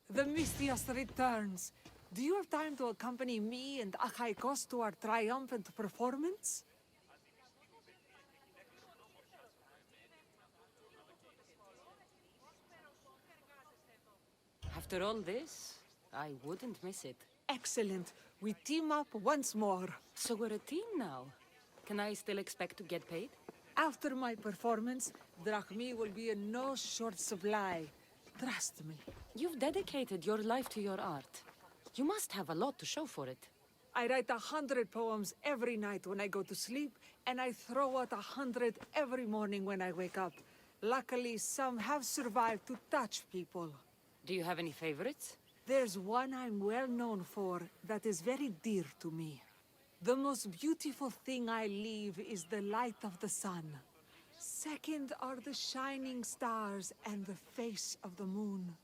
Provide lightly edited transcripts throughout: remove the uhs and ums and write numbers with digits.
The Mystios returns. Do you have time to accompany me and Achaikos to our triumphant performance? After all this, I wouldn't miss it. Excellent. We team up once more. So we're a team now. Can I still expect to get paid? After my performance, drachmi will be in no short supply. Trust me. You've dedicated your life to your art. You must have a lot to show for it. I write 100 poems every night when I go to sleep, and I throw out 100 every morning when I wake up. Luckily, some have survived to touch people. Do you have any favorites? There's one I'm well known for that is very dear to me. The most beautiful thing I leave is the light of the sun. Second are the shining stars and the face of the moon.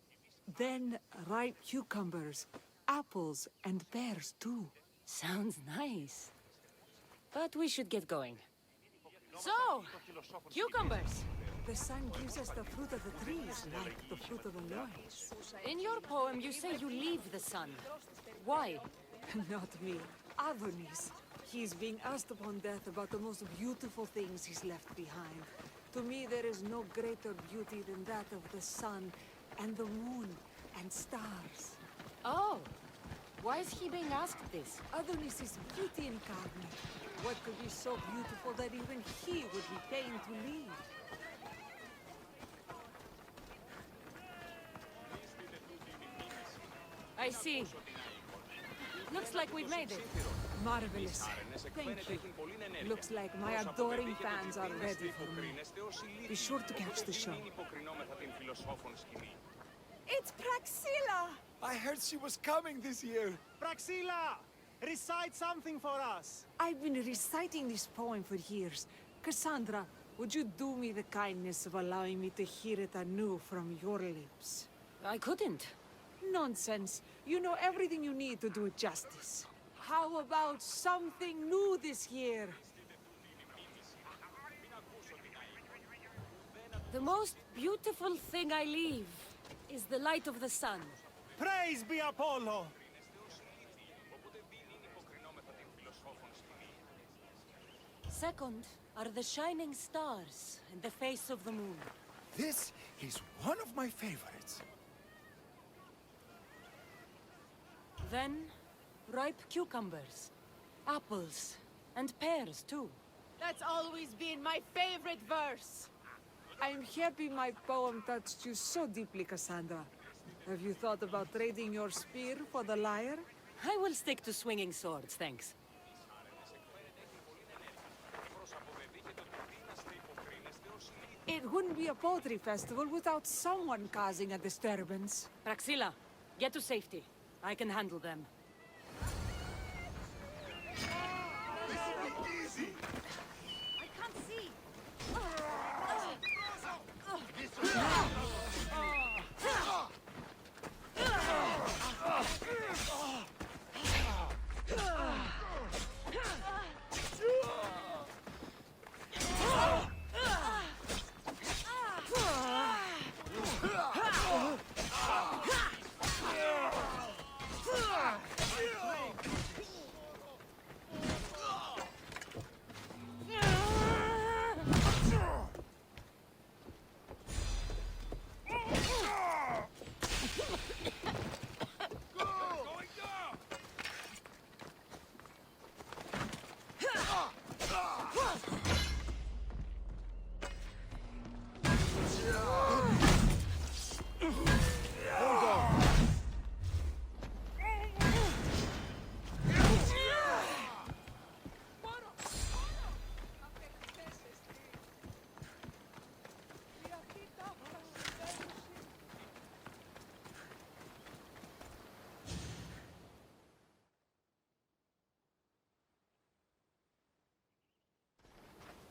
Then ripe cucumbers, apples, and pears too. Sounds nice. But we should get going. So, cucumbers! The sun gives us the fruit of the trees, like the fruit of the loins. In your poem, you say you leave the sun. Why? Not me. Adonis. He's being asked upon death about the most beautiful things he's left behind. To me, there is no greater beauty than that of the sun, and the moon, and stars. Oh, why is he being asked this? Adonis is beauty incarnate. What could be so beautiful that even he would be paying to leave? I see. Looks like we've made it. Marvelous. Thank you. Looks like my adoring fans are ready for me. Be sure to catch the show. It's Praxilla! I heard she was coming this year. Praxilla! Recite something for us! I've been reciting this poem for years. Cassandra, would you do me the kindness of allowing me to hear it anew from your lips? I couldn't. Nonsense. You know everything you need to do it justice. How about something new this year? The most beautiful thing I leave is the light of the sun. Praise be Apollo! Second are the shining stars and the face of the moon. This is one of my favorites. Then, ripe cucumbers, apples, and pears too. That's always been my favorite verse. I'm happy my poem touched you so deeply, Cassandra. Have you thought about trading your spear for the lyre? I will stick to swinging swords, thanks. It wouldn't be a poetry festival without someone causing a disturbance. Praxilla, get to safety. I can handle them. I can't see.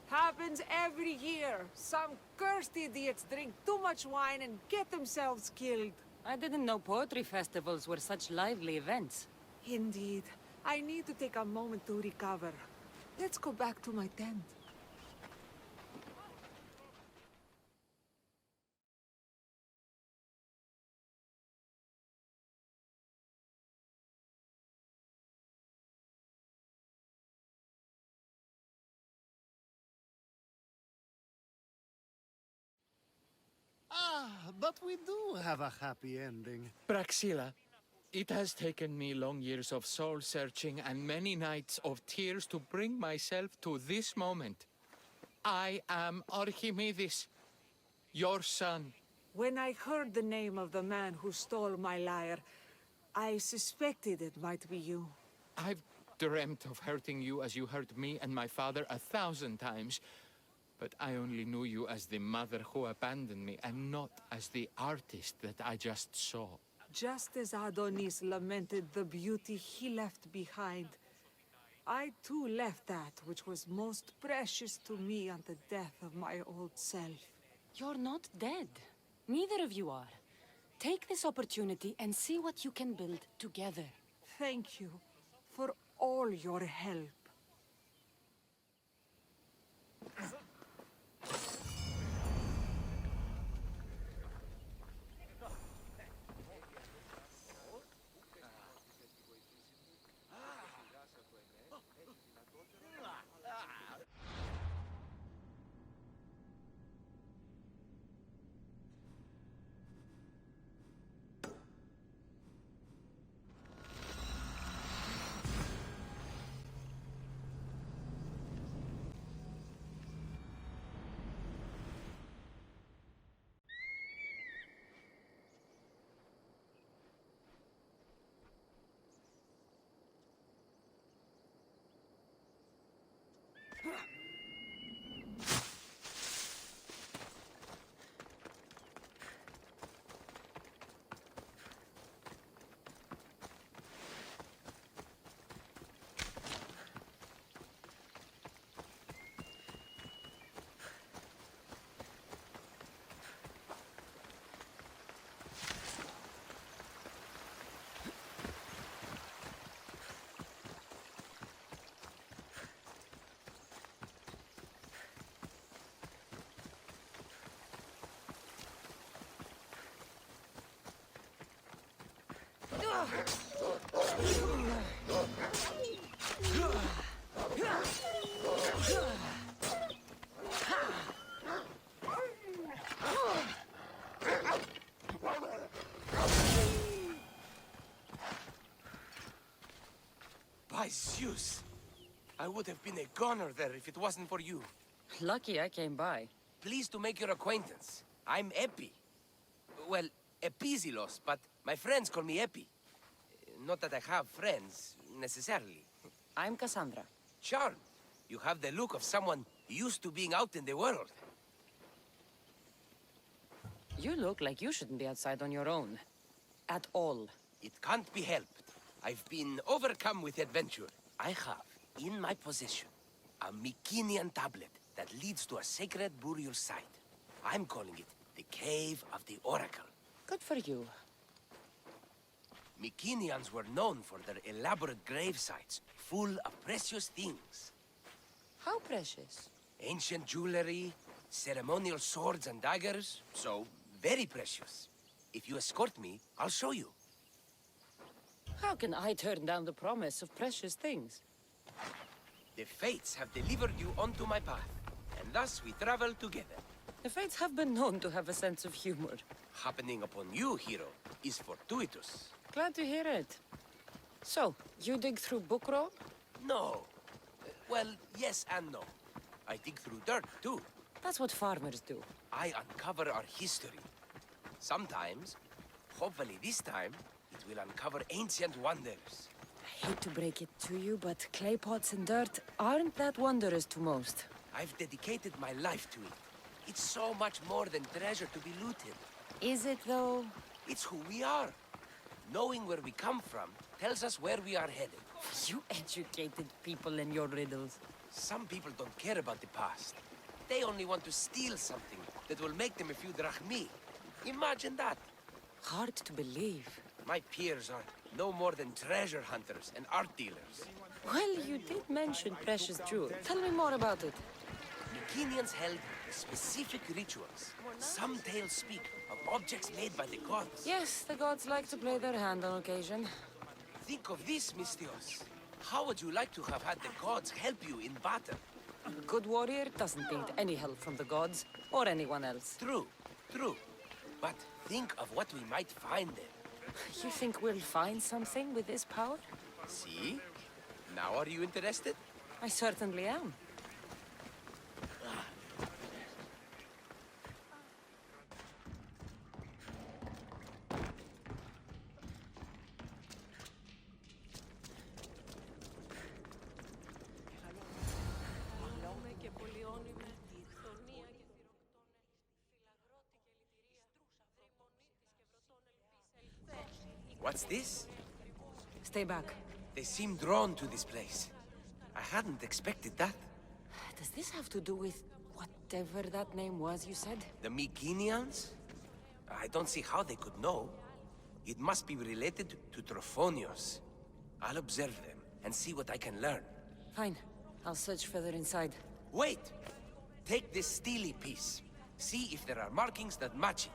Happens every year. Some cursed idiots drink too much wine and get themselves killed. I didn't know poetry festivals were such lively events. Indeed. I need to take a moment to recover. Let's go back to my tent. But we do have a happy ending. Praxilla, it has taken me long years of soul-searching and many nights of tears to bring myself to this moment. I am Archimedes, your son. When I heard the name of the man who stole my lyre, I suspected it might be you. I've dreamt of hurting you as you hurt me and my father 1,000 times. But I only knew you as the mother who abandoned me, and not as the artist that I just saw. Just as Adonis lamented the beauty he left behind, I too left that which was most precious to me on the death of my old self. You're not dead. Neither of you are. Take this opportunity and see what you can build together. Thank you for all your help. By Zeus! I would have been a goner there if it wasn't for you. Lucky I came by. Pleased to make your acquaintance. I'm Epi. Well, Epizilos, but my friends call me Epi. Not that I have friends, necessarily. I'm Cassandra. Charmed. You have the look of someone used to being out in the world. You look like you shouldn't be outside on your own. At all. It can't be helped. I've been overcome with adventure. I have, in my possession, a Mycenaean tablet that leads to a sacred burial site. I'm calling it the Cave of the Oracle. Good for you. Mycenaeans were known for their elaborate grave sites, full of precious things. How precious? Ancient jewelry, ceremonial swords and daggers, so very precious. If you escort me, I'll show you. How can I turn down the promise of precious things? The fates have delivered you onto my path, and thus we travel together. The fates have been known to have a sense of humor. Happening upon you, hero, is fortuitous. Glad to hear it. So, you dig through book robe? No. Well, yes and no. I dig through dirt, too. That's what farmers do. I uncover our history. Sometimes, hopefully this time, it will uncover ancient wonders. I hate to break it to you, but clay pots and dirt aren't that wondrous to most. I've dedicated my life to it. It's so much more than treasure to be looted. Is it, though? It's who we are. Knowing where we come from tells us where we are headed. You educated people and your riddles. Some people don't care about the past. They only want to steal something that will make them a few drachmi. Imagine that. Hard to believe. My peers are no more than treasure hunters and art dealers. Well, you did mention precious jewels. Tell me more about it. Mycenaeans held specific rituals. Some tales speak of objects made by the gods. Yes, the gods like to play their hand on occasion. Think of this, Mystios. How would you like to have had the gods help you in battle? A good warrior doesn't need any help from the gods, or anyone else. True, true. But think of what we might find there. You think we'll find something with this power? See? Now are you interested? I certainly am. What's this? Stay back. They seem drawn to this place. I hadn't expected that. Does this have to do with whatever that name was you said? The Mycenaeans? I don't see how they could know. It must be related to Trophonios. I'll observe them and see what I can learn. Fine. I'll search further inside. Wait! Take this steely piece. See if there are markings that match it.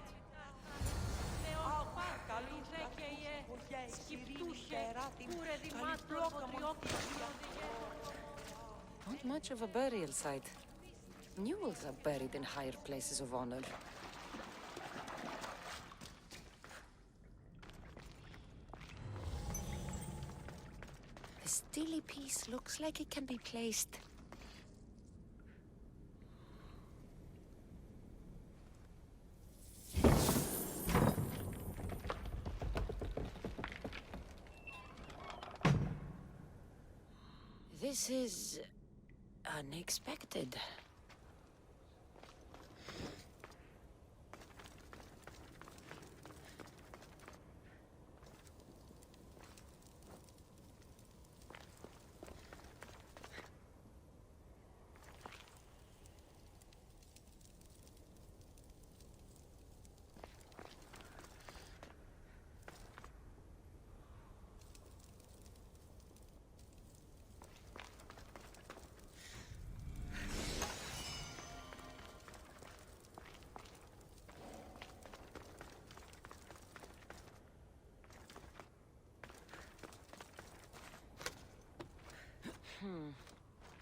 Not much of a burial site. Mules are buried in higher places of honor. The steely piece looks like it can be placed. This is unexpected.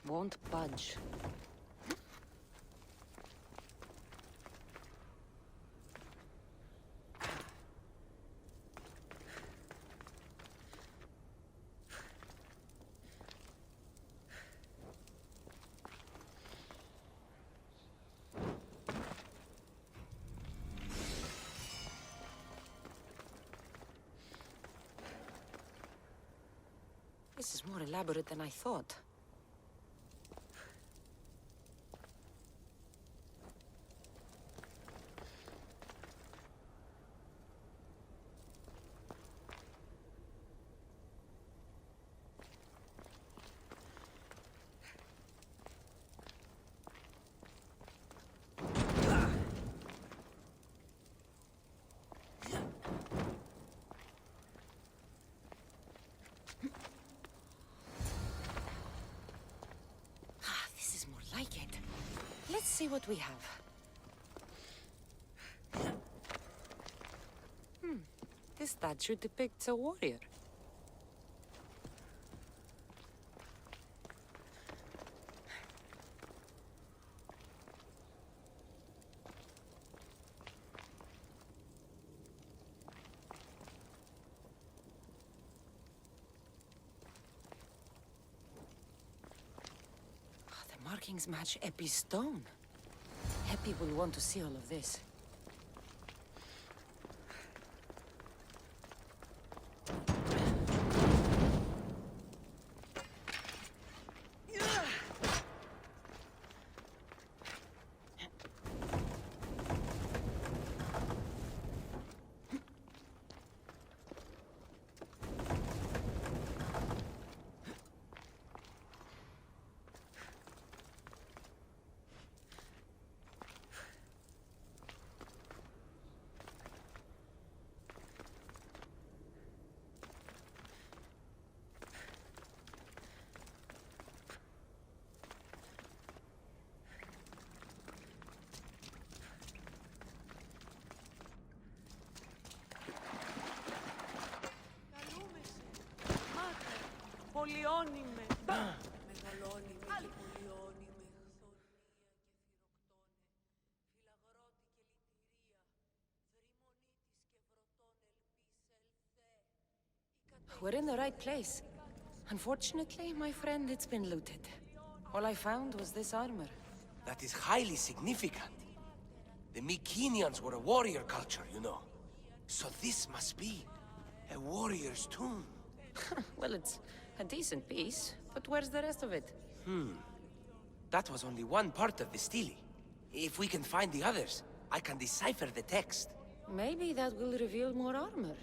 Won't budge. This is more elaborate than I thought. Like it. Let's see what we have. This statue depicts a warrior. Markings match Epi's stone. Epi will want to see all of this. Πολυώνυμε. we're in the right place. Unfortunately, my friend, it's been looted. All I found was this armor. That is highly significant. The Mycenaeans were a warrior culture, you know. So this must be a warrior's tomb. Well, it's a decent piece, but where's the rest of it? That was only one part of the stele. If we can find the others, I can decipher the text. Maybe that will reveal more armor.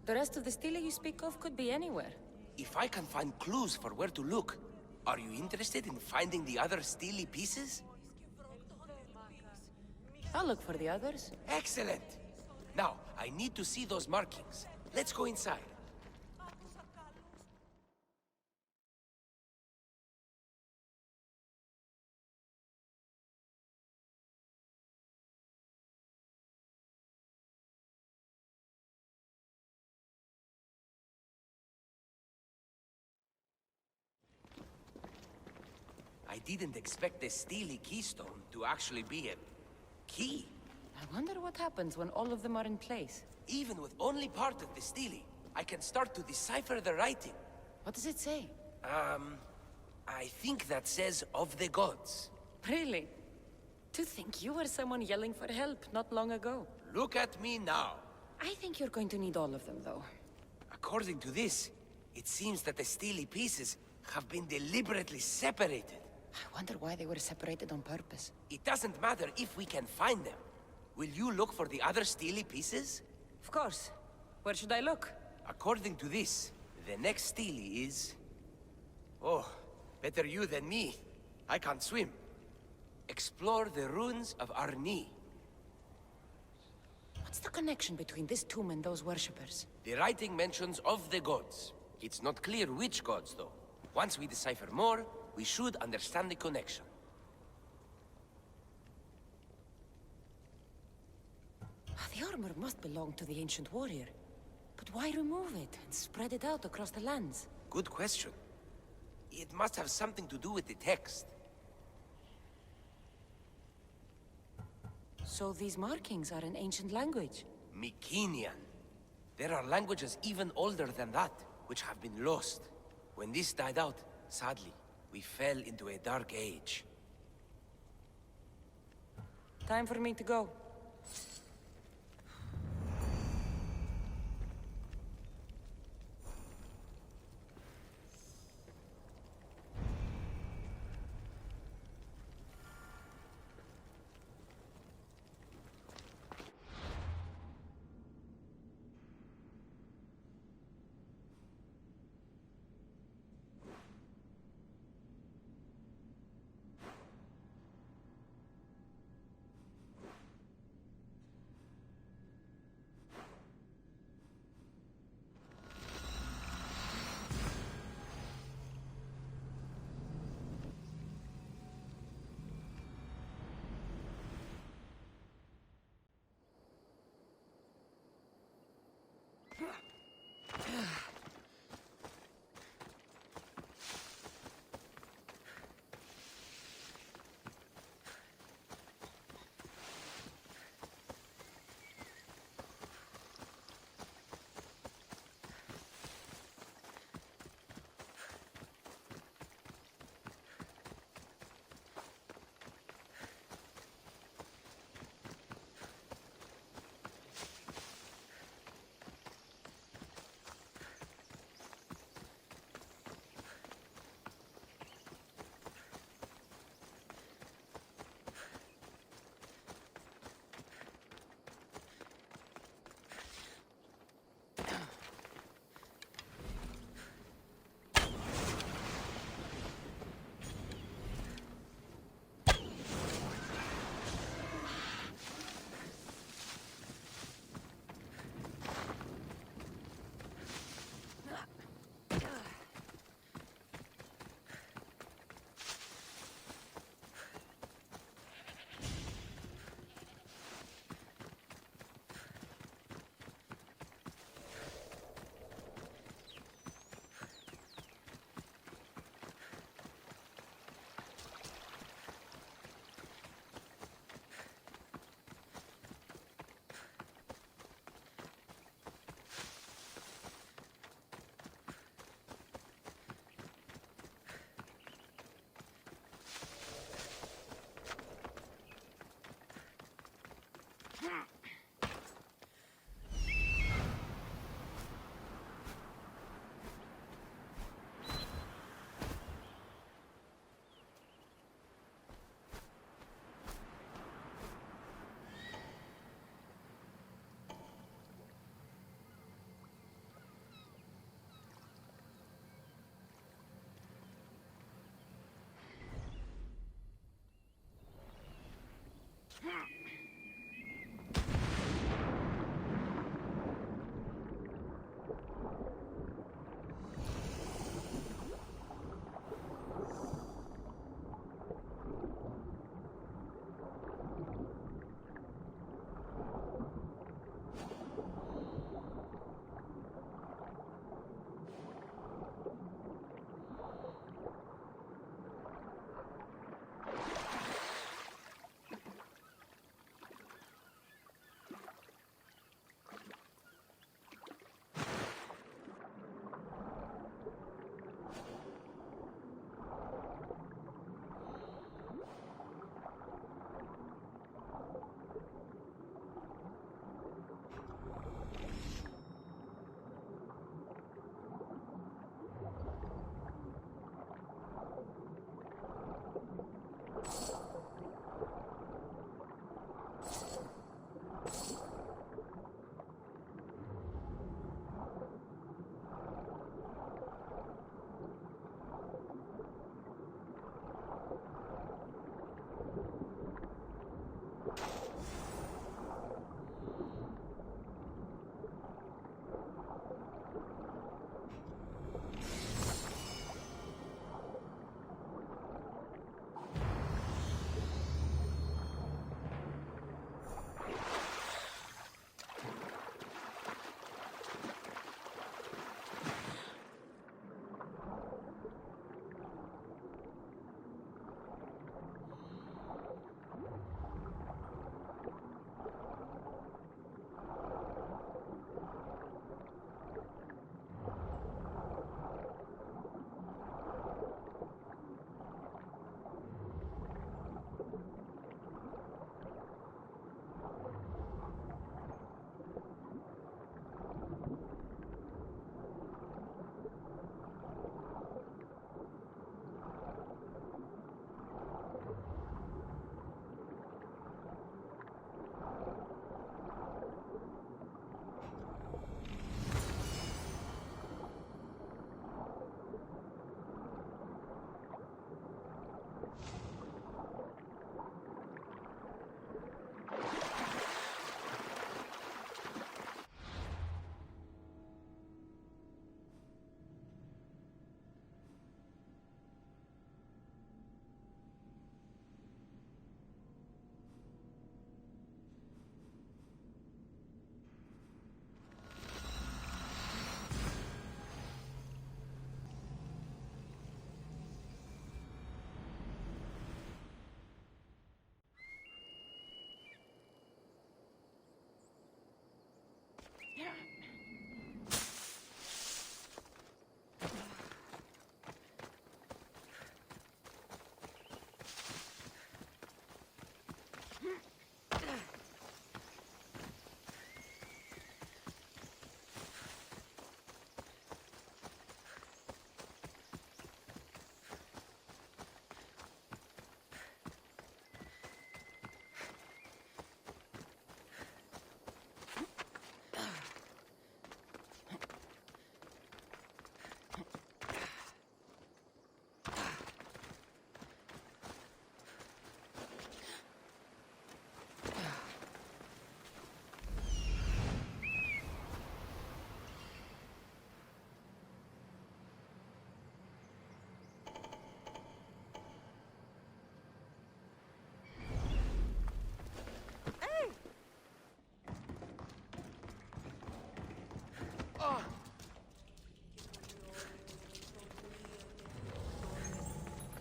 The rest of the stele you speak of could be anywhere. If I can find clues for where to look, are you interested in finding the other stele pieces? I'll look for the others. Excellent! Now, I need to see those markings. Let's go inside. I didn't expect the stele keystone to actually be a key. I wonder what happens when all of them are in place. Even with only part of the stele, I can start to decipher the writing. What does it say? I think that says of the gods. Really? To think you were someone yelling for help not long ago. Look at me now. I think you're going to need all of them, though. According to this, it seems that the stele pieces have been deliberately separated. I wonder why they were separated on purpose. It doesn't matter if we can find them. Will you look for the other stele pieces? Of course. Where should I look? According to this, the next stele is... Oh, better you than me. I can't swim. Explore the ruins of Arni. What's the connection between this tomb and those worshippers? The writing mentions of the gods. It's not clear which gods, though. Once we decipher more, we should understand the connection. The armor must belong to the ancient warrior. But why remove it and spread it out across the lands? Good question. It must have something to do with the text. So these markings are in ancient language? Mycenaean. There are languages even older than that, which have been lost. When this died out, sadly, we fell into a dark age. Time for me to go.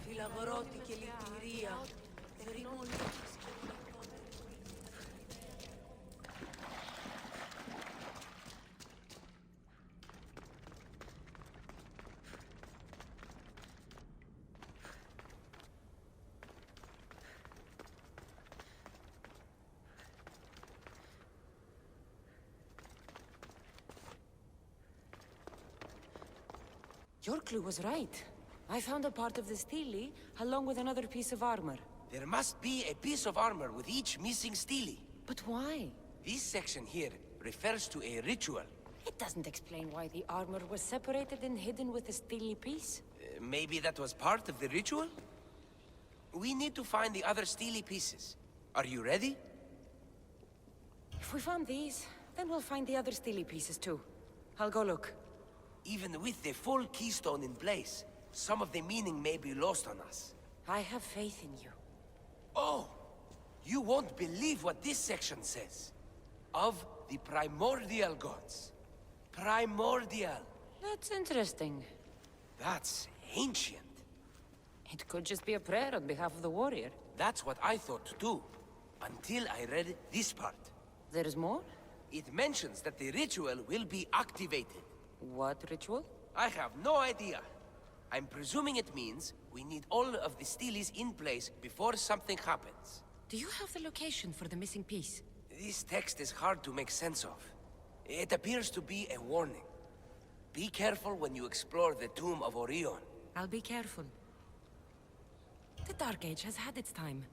Φιλαγρώτη και λυτηρία. Your clue was right. I found a part of the stele, along with another piece of armor. There must be a piece of armor with each missing stele. But why? This section here refers to a ritual. It doesn't explain why the armor was separated and hidden with a stele piece. Maybe that was part of the ritual? We need to find the other stele pieces. Are you ready? If we found these, then we'll find the other stele pieces too. I'll go look. Even with the full keystone in place, some of the meaning may be lost on us. I have faith in you. Oh! You won't believe what this section says. Of the primordial gods. Primordial. That's interesting. That's ancient. It could just be a prayer on behalf of the warrior. That's what I thought too. Until I read this part. There's more? It mentions that the ritual will be activated. What ritual? I have no idea. I'm presuming it means we need all of the steles in place before something happens. Do you have the location for the missing piece? This text is hard to make sense of. It appears to be a warning. Be careful when you explore the tomb of Orion. I'll be careful. The Dark Age has had its time.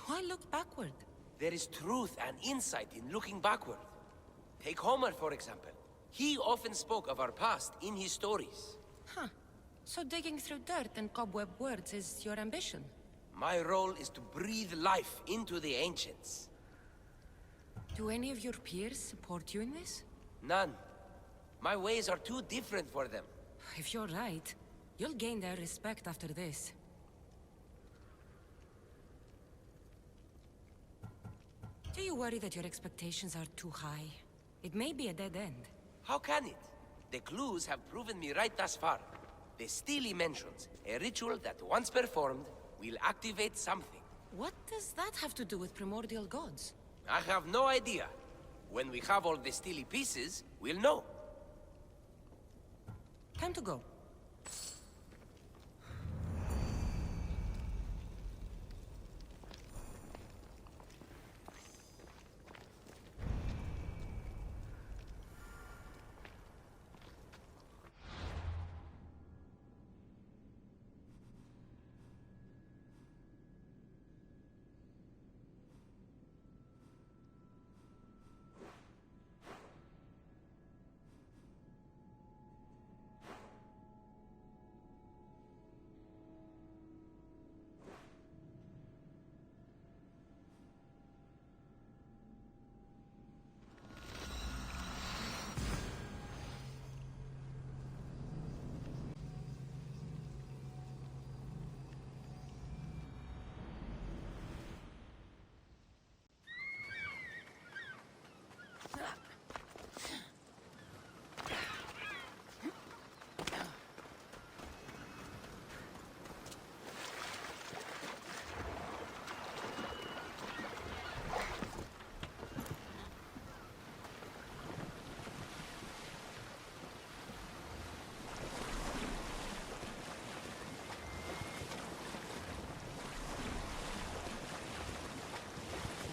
Why look backward? There is truth and insight in looking backward. Take Homer, for example. He often spoke of our past in his stories. Huh. So digging through dirt and cobweb words is your ambition? My role is to breathe life into the ancients. Do any of your peers support you in this? None. My ways are too different for them. If you're right, you'll gain their respect after this. Do you worry that your expectations are too high? It may be a dead end. How can it? The clues have proven me right thus far. The stele mentions a ritual that once performed will activate something. What does that have to do with primordial gods? I have no idea. When we have all the stele pieces, we'll know. Time to go.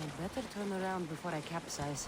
I'd better turn around before I capsize.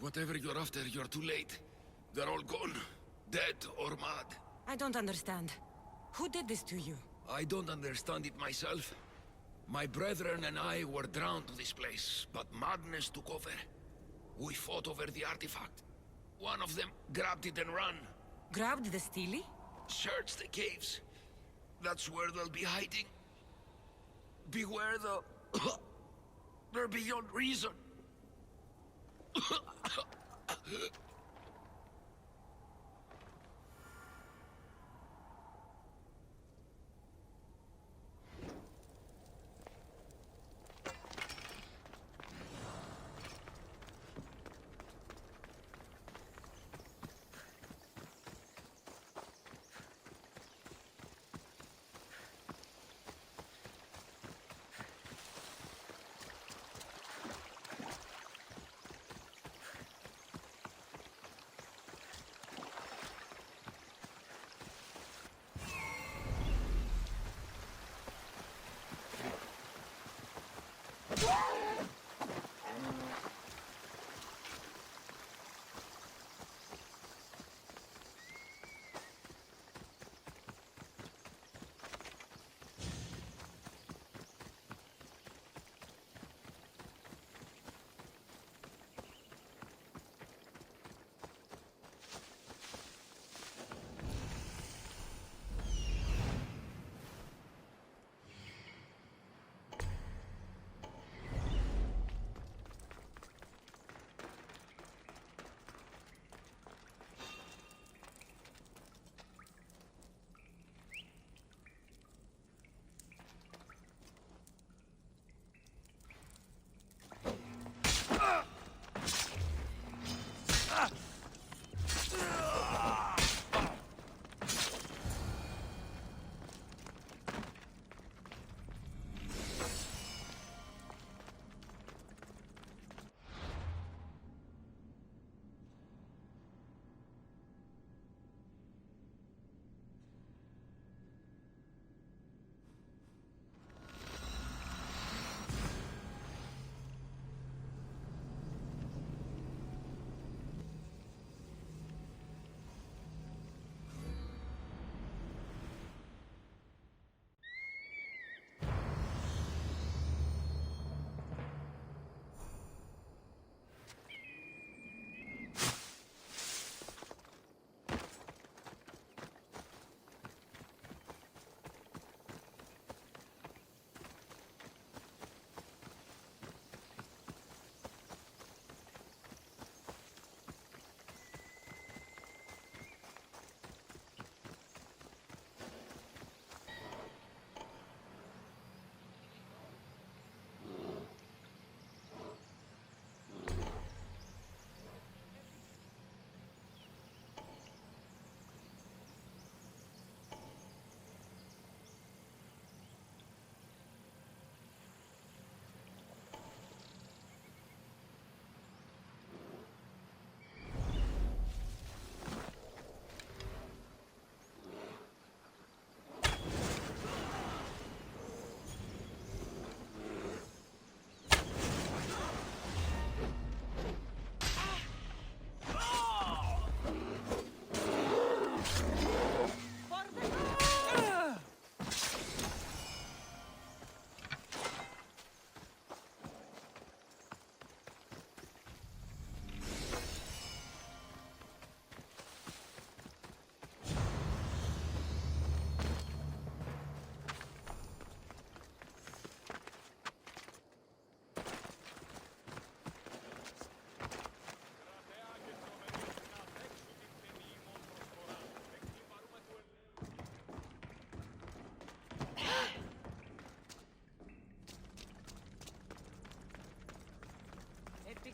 Whatever you're after, you're too late. They're all gone. Dead or mad. I don't understand. Who did this to you? I don't understand it myself. My brethren and I were drawn to this place, but madness took over. We fought over the artifact. One of them grabbed it and ran. Grabbed the Steely? Search the caves. That's where they'll be hiding. Beware the... They're beyond reason.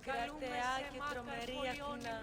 Κρατεά και τρομερή Αθηνά.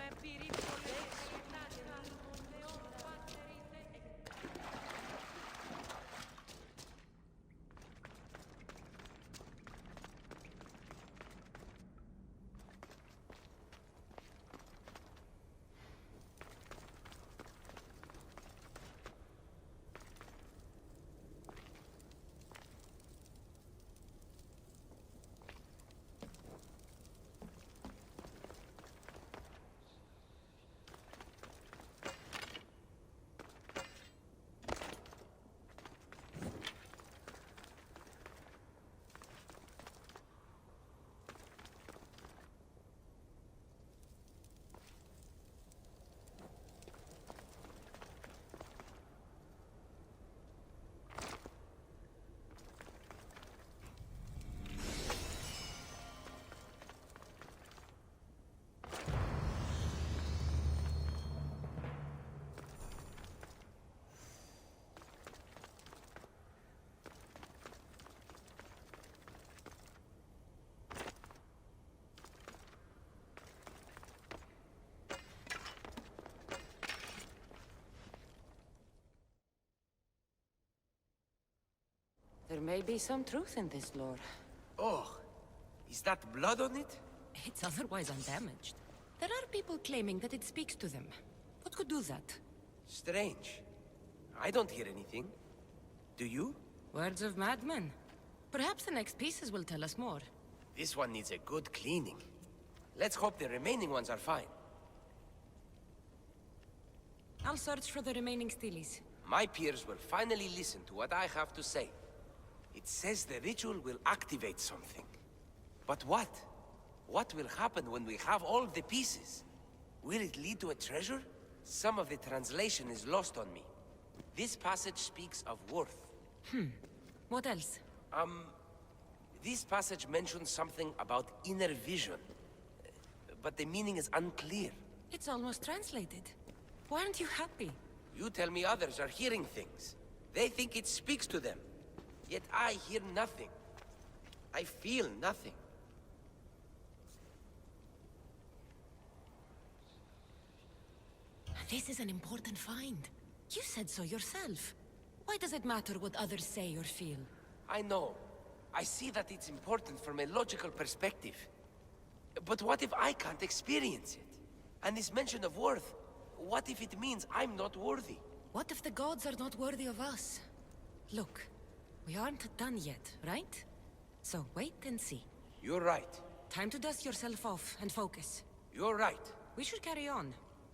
There may be some truth in this lore. Oh, is that blood on it? It's otherwise undamaged. There are people claiming that it speaks to them. What could do that? Strange. I don't hear anything. Do you? Words of madmen. Perhaps the next pieces will tell us more. This one needs a good cleaning. Let's hope the remaining ones are fine. I'll search for the remaining steelies. My peers will finally listen to what I have to say. It says the ritual will activate something. But what? What will happen when we have all the pieces? Will it lead to a treasure? Some of the translation is lost on me. This passage speaks of worth. What else? This passage mentions something about inner vision. But the meaning is unclear. It's almost translated. Why aren't you happy? You tell me others are hearing things. They think it speaks to them. Yet I hear nothing. I feel nothing. This is an important find. You said so yourself. Why does it matter what others say or feel? I know. I see that it's important from a logical perspective. But what if I can't experience it? And this mention of worth, what if it means I'm not worthy? What if the gods are not worthy of us? Look, we aren't done yet, right? So wait and see. You're right. Time to dust yourself off and focus. You're right. We should carry on.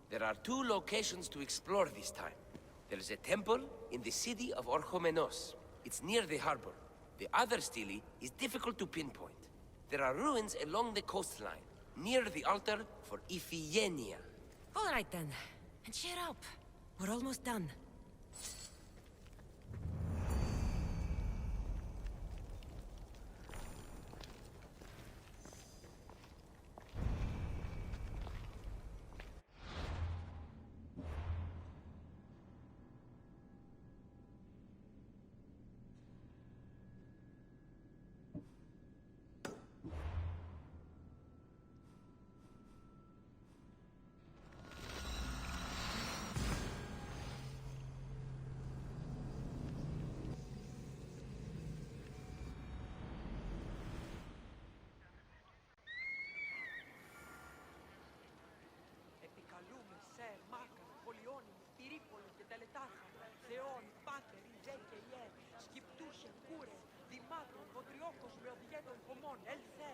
There are 2 locations to explore this time. There is a temple in the city of Orchomenos. It's near the harbor. The other stele is difficult to pinpoint. There are ruins along the coastline, near the altar for Iphigenia. All right then. And cheer up. We're almost done. Επικαλούμε σε μάκαν, πολιώνυμ, πυρίπολο και τελετάρχα, θεών, πάτερ, ιζέ και ιέ, σκυπτούσε, κούρε, δημάτων, βοτριόκος με οδηγέτων χωμών, ελθέ,